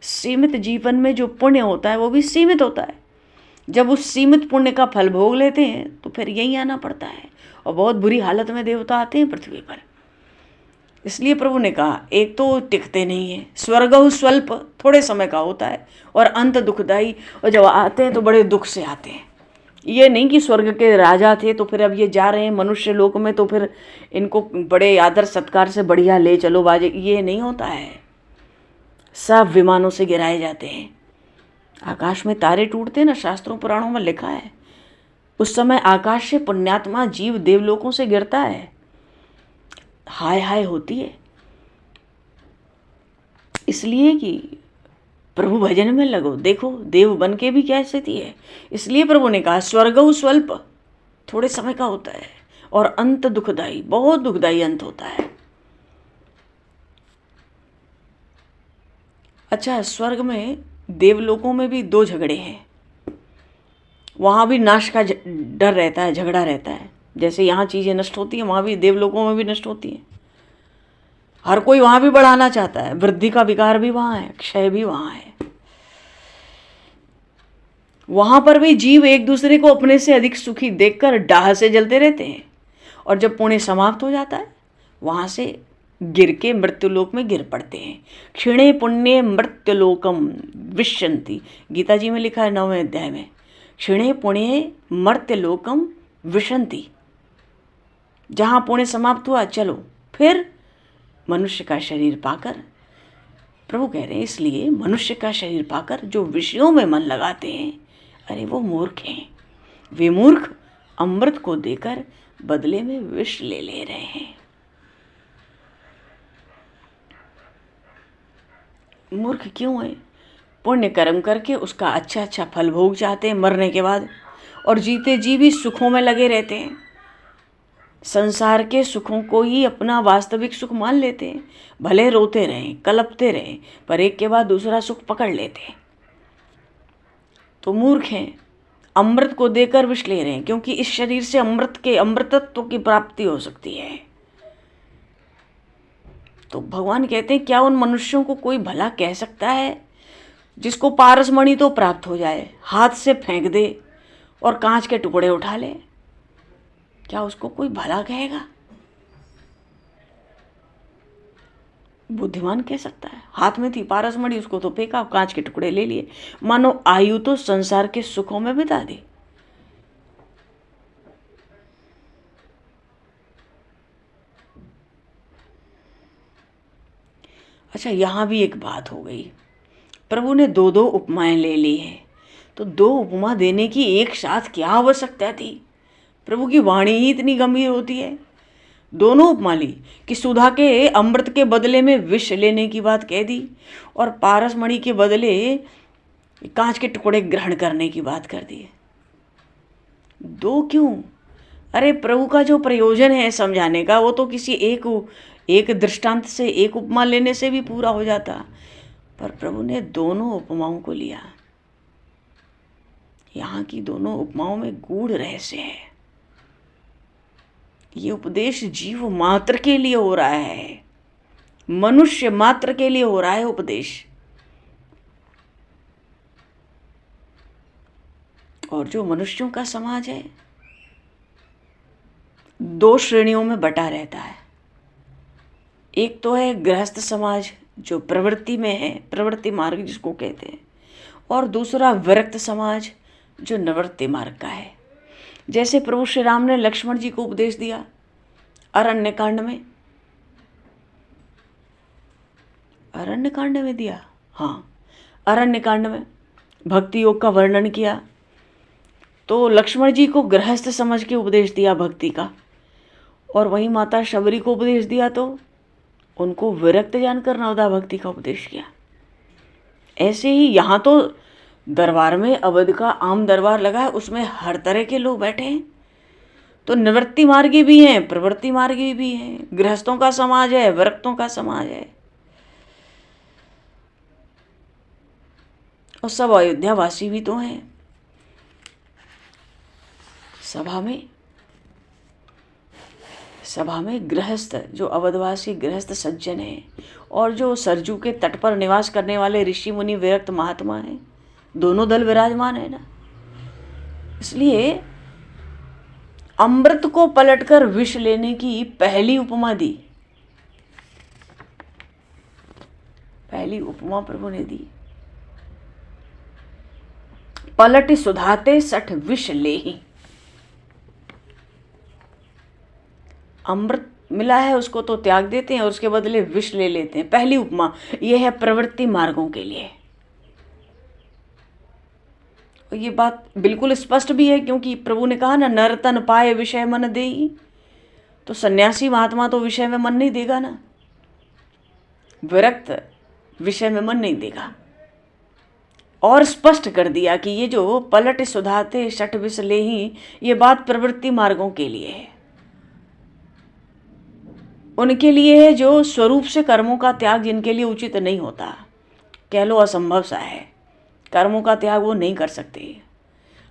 सीमित जीवन में जो पुण्य होता है वो भी सीमित होता है। जब उस सीमित पुण्य का फल भोग लेते हैं तो फिर यहीं आना पड़ता है, और बहुत बुरी हालत में देवता आते हैं पृथ्वी पर। इसलिए प्रभु ने कहा एक तो टिकते नहीं है, स्वर्ग स्वल्प थोड़े समय का होता है, और अंत दुखदायी, और जब आते हैं तो बड़े दुख से आते हैं। ये नहीं कि स्वर्ग के राजा थे तो फिर अब ये जा रहे हैं मनुष्य लोक में तो फिर इनको बड़े आदर सत्कार से बढ़िया ले चलो बाजे, ये नहीं होता है। सब विमानों से गिराए जाते हैं। आकाश में तारे टूटते हैं ना, शास्त्रों पुराणों में लिखा है। उस समय आकाश से पुण्यात्मा जीव देवलोकों से गिरता है, हाय हाय होती है। इसलिए कि प्रभु भजन में लगो, देखो देव बन के भी क्या स्थिति है। इसलिए प्रभु ने कहा स्वर्गौ स्वल्प थोड़े समय का होता है, और अंत दुखदाई, बहुत दुखदाई अंत होता है। अच्छा, स्वर्ग में देवलोकों में भी दो झगड़े हैं। वहाँ भी नाश का डर रहता है, झगड़ा रहता है। जैसे यहाँ चीज़ें नष्ट होती हैं वहाँ भी देवलोकों में भी नष्ट होती हैं। हर कोई वहाँ भी बढ़ाना चाहता है, वृद्धि का विकार भी वहाँ है, क्षय भी वहाँ है। वहाँ पर भी जीव एक दूसरे को अपने से अधिक सुखी देखकर डाह से जलते रहते हैं, और जब पुण्य समाप्त हो जाता है वहाँ से गिर के मृत्युलोक में गिर पड़ते हैं। क्षीणे पुण्य मृत्युलोकम विशंति, गीता जी में लिखा है 9वें अध्याय में, क्षीणे पुण्य मर्त्यलोकम विशंति। जहाँ पुण्य समाप्त हुआ चलो फिर मनुष्य का शरीर पाकर, प्रभु कह रहे हैं इसलिए मनुष्य का शरीर पाकर जो विषयों में मन लगाते हैं, अरे वो मूर्ख हैं। वे मूर्ख अमृत को देकर बदले में विष ले ले रहे हैं। मूर्ख क्यों है? पुण्य कर्म करके उसका अच्छा अच्छा फल भोग चाहते हैं मरने के बाद, और जीते जी भी सुखों में लगे रहते हैं। संसार के सुखों को ही अपना वास्तविक सुख मान लेते हैं। भले रोते रहें, कलपते रहें, पर एक के बाद दूसरा सुख पकड़ लेते हैं। तो मूर्ख हैं, अमृत को देकर विष ले रहे हैं, क्योंकि इस शरीर से अमृतत्व की प्राप्ति हो सकती है। तो भगवान कहते हैं क्या उन मनुष्यों को कोई भला कह सकता है जिसको पारसमणि तो प्राप्त हो जाए, हाथ से फेंक दे और कांच के टुकड़े उठा ले? क्या उसको कोई भला कहेगा? बुद्धिमान कह सकता है। हाथ में थी पारसमणि, उसको तो फेंका, कांच के टुकड़े ले लिए, मानो आयु तो संसार के सुखों में बिता दी। अच्छा, यहाँ भी एक बात हो गई। प्रभु ने दो दो उपमाएं ले ली है, तो दो उपमा देने की एक साथ क्या आवश्यकता थी? प्रभु की वाणी ही इतनी गंभीर होती है। दोनों उपमा ली कि सुधा के अमृत के बदले में विष लेने की बात कह दी, और पारसमणि के बदले कांच के टुकड़े ग्रहण करने की बात कर दी। दो क्यों? अरे प्रभु का जो प्रयोजन है समझाने का वो तो किसी एक दृष्टांत से, एक उपमा लेने से भी पूरा हो जाता, पर प्रभु ने दोनों उपमाओं को लिया। यहाँ की दोनों उपमाओं में गूढ़ रहस्य है। ये उपदेश जीव मात्र के लिए हो रहा है, मनुष्य मात्र के लिए हो रहा है उपदेश। और जो मनुष्यों का समाज है दो श्रेणियों में बटा रहता है। एक तो है गृहस्थ समाज जो प्रवृत्ति में है, प्रवृत्ति मार्ग जिसको कहते हैं, और दूसरा विरक्त समाज जो निवृत्ति मार्ग का है। जैसे प्रभु श्री राम ने लक्ष्मण जी को उपदेश दिया अरण्यकांड में दिया, हाँ, अरण्य कांड में भक्ति योग का वर्णन किया, तो लक्ष्मण जी को गृहस्थ समझ के उपदेश दिया भक्ति का, और वहीं माता शबरी को उपदेश दिया तो उनको विरक्त जानकर नवदा भक्ति का उपदेश किया। ऐसे ही यहाँ तो दरबार में अवध का आम दरबार लगा है, उसमें हर तरह के लोग बैठे हैं। तो निवृत्ति मार्गी भी हैं, प्रवृत्ति मार्गी भी हैं, गृहस्थों का समाज है, विरक्तों का समाज है, और सब अयोध्यावासी भी तो हैं। सभा में गृहस्थ, जो अवधवासी गृहस्थ सज्जन हैं, और जो सरजू के तट पर निवास करने वाले ऋषि मुनि विरक्त महात्मा हैं, दोनों दल विराजमान है ना। इसलिए अमृत को पलटकर विष लेने की पहली उपमा दी, पहली उपमा प्रभु ने दी, पलट सुधाते सठ विष लेहि। अमृत मिला है उसको तो त्याग देते हैं और उसके बदले विष ले लेते हैं। पहली उपमा यह है प्रवृत्ति मार्गों के लिए। ये बात बिल्कुल स्पष्ट भी है, क्योंकि प्रभु ने कहा ना, नर तन पाए विषय मन देई। तो सन्यासी महात्मा तो विषय में मन नहीं देगा ना, विरक्त विषय में मन नहीं देगा। और स्पष्ट कर दिया कि ये जो पलट सुधाते शठ विष लेहि, ये बात प्रवृत्ति मार्गों के लिए है, उनके लिए है जो स्वरूप से कर्मों का त्याग जिनके लिए उचित नहीं होता, कह लो असंभव सा है, कर्मों का त्याग वो नहीं कर सकते।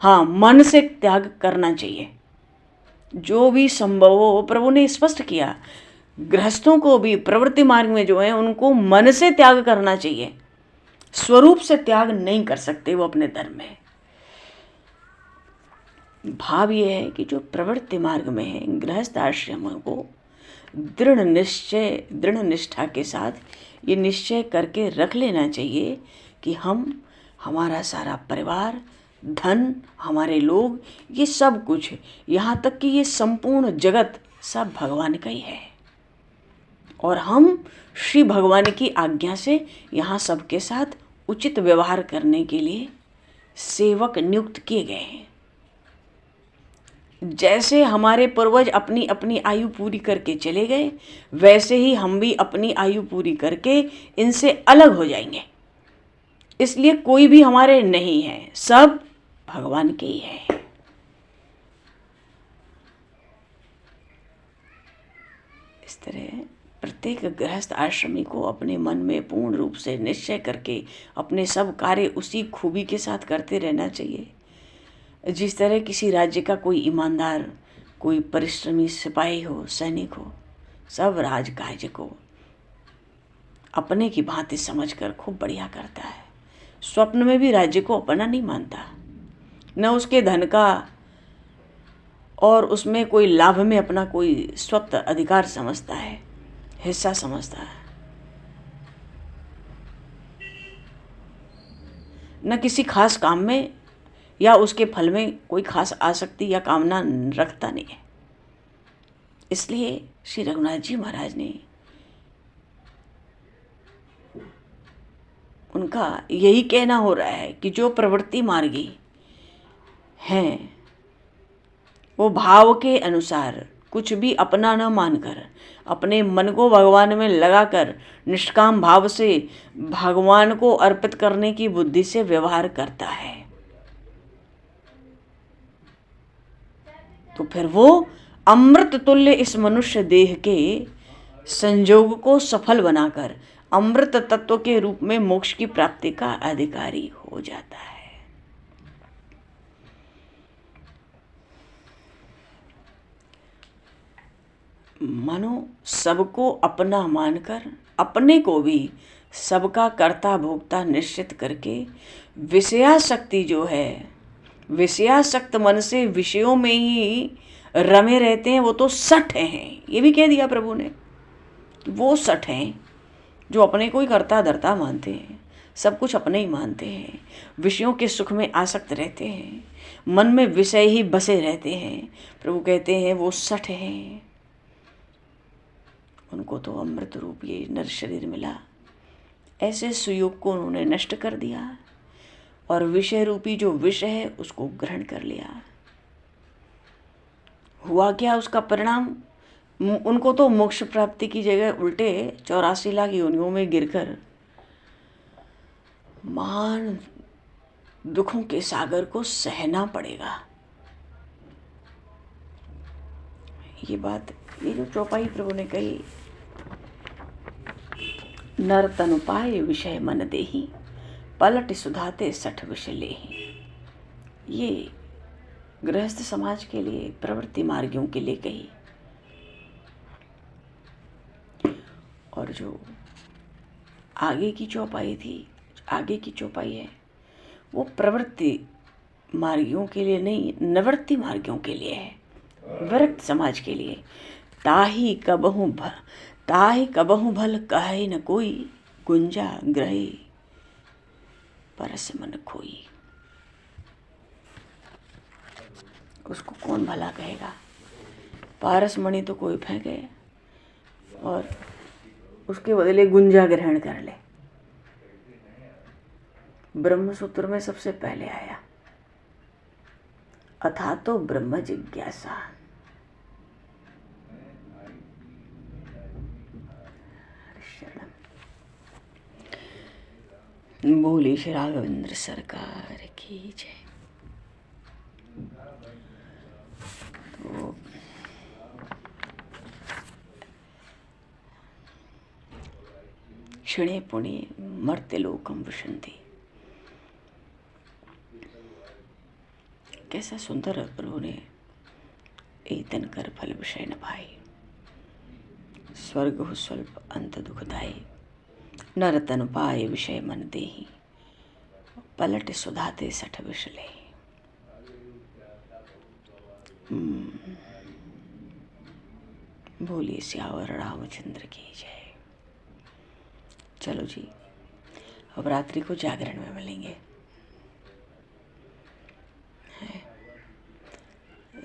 हाँ, मन से त्याग करना चाहिए, जो भी संभव हो। प्रभु ने स्पष्ट किया, गृहस्थों को भी प्रवृत्ति मार्ग में जो है उनको मन से त्याग करना चाहिए, स्वरूप से त्याग नहीं कर सकते वो अपने धर्म में। भाव ये है कि जो प्रवृत्ति मार्ग में है, गृहस्थ आश्रम को दृढ़ निष्ठा के साथ ये निश्चय करके रख लेना चाहिए कि हम, हमारा सारा परिवार, धन, हमारे लोग, ये सब कुछ, यहाँ तक कि ये संपूर्ण जगत सब भगवान का ही है, और हम श्री भगवान की आज्ञा से यहाँ सबके साथ उचित व्यवहार करने के लिए सेवक नियुक्त किए गए हैं। जैसे हमारे पूर्वज अपनी अपनी आयु पूरी करके चले गए, वैसे ही हम भी अपनी आयु पूरी करके इनसे अलग हो जाएंगे। इसलिए कोई भी हमारे नहीं है, सब भगवान के ही है। इस तरह प्रत्येक गृहस्थ आश्रमी को अपने मन में पूर्ण रूप से निश्चय करके अपने सब कार्य उसी खूबी के साथ करते रहना चाहिए, जिस तरह किसी राज्य का कोई ईमानदार, कोई परिश्रमी सिपाही हो, सैनिक हो, सब राज कार्य को अपने की भांति समझकर खूब बढ़िया करता है। स्वप्न में भी राज्य को अपना नहीं मानता, न उसके धन का और उसमें कोई लाभ में अपना कोई स्वत अधिकार समझता है, हिस्सा समझता है। न किसी खास काम में या उसके फल में कोई खास आसक्ति या कामना रखता नहीं है। इसलिए श्री रघुनाथ जी महाराज ने उनका यही कहना हो रहा है कि जो प्रवृत्ति मार्गी हैं वो भाव के अनुसार कुछ भी अपना न मानकर अपने मन को भगवान में लगाकर निष्काम भाव से भगवान को अर्पित करने की बुद्धि से व्यवहार करता है, तो फिर वो अमृत तुल्य इस मनुष्य देह के संयोग को सफल बनाकर अमृत तत्व के रूप में मोक्ष की प्राप्ति का अधिकारी हो जाता है। मानो सबको अपना मानकर अपने को भी सबका कर्ता भोक्ता निश्चित करके विषयासक्ति जो है, विषयासक्त मन से विषयों में ही रमे रहते हैं, वो तो सठ हैं। ये भी कह दिया प्रभु ने, वो सठ हैं जो अपने को ही कर्ता धर्ता मानते हैं, सब कुछ अपने ही मानते हैं, विषयों के सुख में आसक्त रहते हैं, मन में विषय ही बसे रहते हैं। प्रभु कहते हैं वो सठ हैं, उनको तो अमृत रूप ये नर शरीर मिला, ऐसे सुयोग को उन्होंने नष्ट कर दिया और विषय रूपी जो विषय है उसको ग्रहण कर लिया। हुआ क्या उसका परिणाम? उनको तो मोक्ष प्राप्ति की जगह उल्टे 84 लाख योनियों में गिरकर महान दुखों के सागर को सहना पड़ेगा। ये बात, ये जो चौपाई प्रभु ने कही, नर तनु पाए विषय मन देही, पलट सुधाते सठ विषय लेही, ये गृहस्थ समाज के लिए, प्रवृत्ति मार्गियों के लिए कही। और जो आगे की चौपाई थी, आगे की चौपाई है, वो प्रवृत्ति मार्गियों के लिए नहीं, निवृत्ति मार्गियों के लिए है, विरक्त समाज के लिए। ताही कबहु भल कहे न कोई, गुंजा ग्रहे परस मन खोई। उसको कौन भला कहेगा? पारस मणि तो कोई फेंके और उसके बदले गुंजा ग्रहण कर ले। ब्रह्मसूत्र में सबसे पहले आया अथा तो ब्रह्म जिज्ञासा। बोली श्री राघवेंद्र सरकार की जय। तो क्षणे पुणे मर्त्य लोकम विशंति। कैसा सुंदर प्रभु ने एतन कर फल विषय न भाई, स्वर्ग हो स्वल्प अंत दुखदाई, नर तन पाए विषय मन देही, पलट सुधाते सठ विष लेही। बोलिए सियावर रामचंद्र की जय। चलो जी, अब रात्रि को जागरण में मिलेंगे।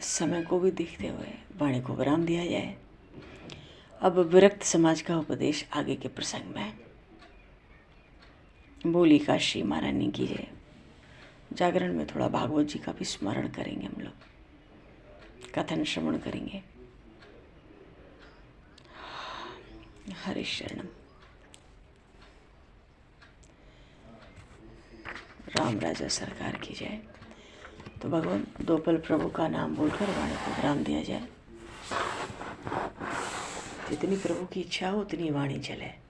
समय को भी देखते हुए वाणी को विराम दिया जाए। अब विरक्त समाज का उपदेश आगे के प्रसंग में। बोली काशी महारानी की जय। जागरण में थोड़ा भागवत जी का भी स्मरण करेंगे हम लोग, कथन श्रवण करेंगे। हरे शरणम। राम राजा सरकार की जय। तो भगवान दो पल प्रभु का नाम बोलकर वाणी को विराम दिया जाए। जितनी प्रभु की इच्छा हो उतनी वाणी चले।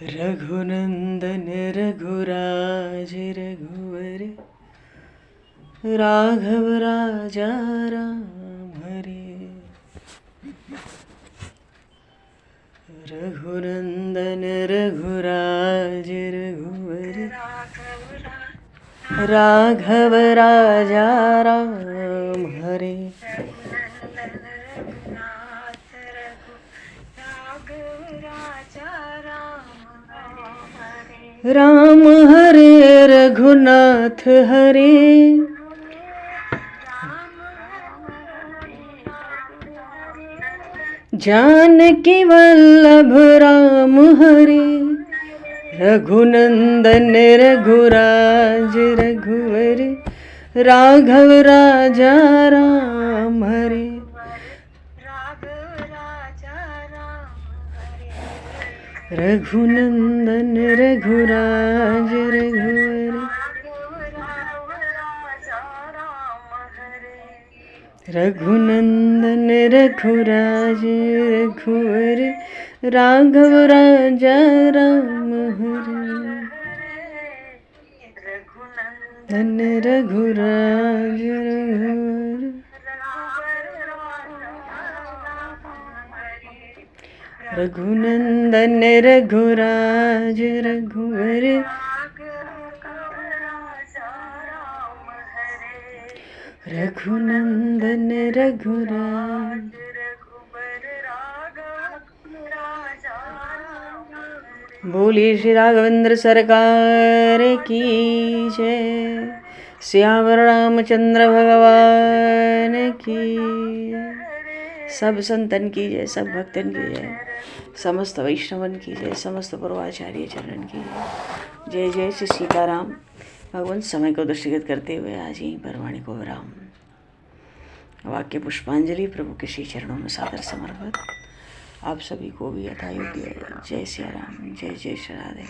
रघुनंदन रघुराज रघुवर, राघव राजा राम हरे। रघुनंदन रघुराज रघुवर, राघव राजा राम हरे। राम हरे रघुनाथ हरे, जानकी वल्लभ राम हरे। रघुनंदन रघुराज रघुवर, राघव राजा राम हरे। रघुनंदन रघुराज रघुवर, रघुनंदन रघुराज रघुवर, राघव राजा राम हरे। धन रघुराज रघुवर, रघुनंदन रघुराज रघुवर, रघुनंदन रघुराज। बोलिए श्री राघवेंद्र सरकार की जय। सियावर रामचंद्र भगवान की। सब संतन की जय, सब भक्तन की जय, समस्त वैष्णवन की जय, समस्त पूर्वाचार्य चरण की जय। जय जय श्री सीताराम। भगवान समय को दृष्टिगत करते हुए आज यहीं पर वाणी को विराम। वाक्य पुष्पांजलि प्रभु के श्री चरणों में सादर समर्पित। आप सभी को भी यथायोग्य जय सिया राम, जय जय श्री राधे,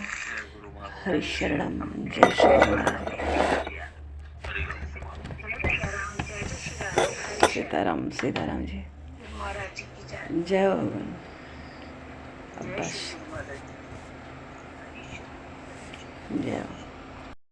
हरि शरणम, जय श्री राधे। सीताराम सीताराम जी, जय भगवान। अब बस जय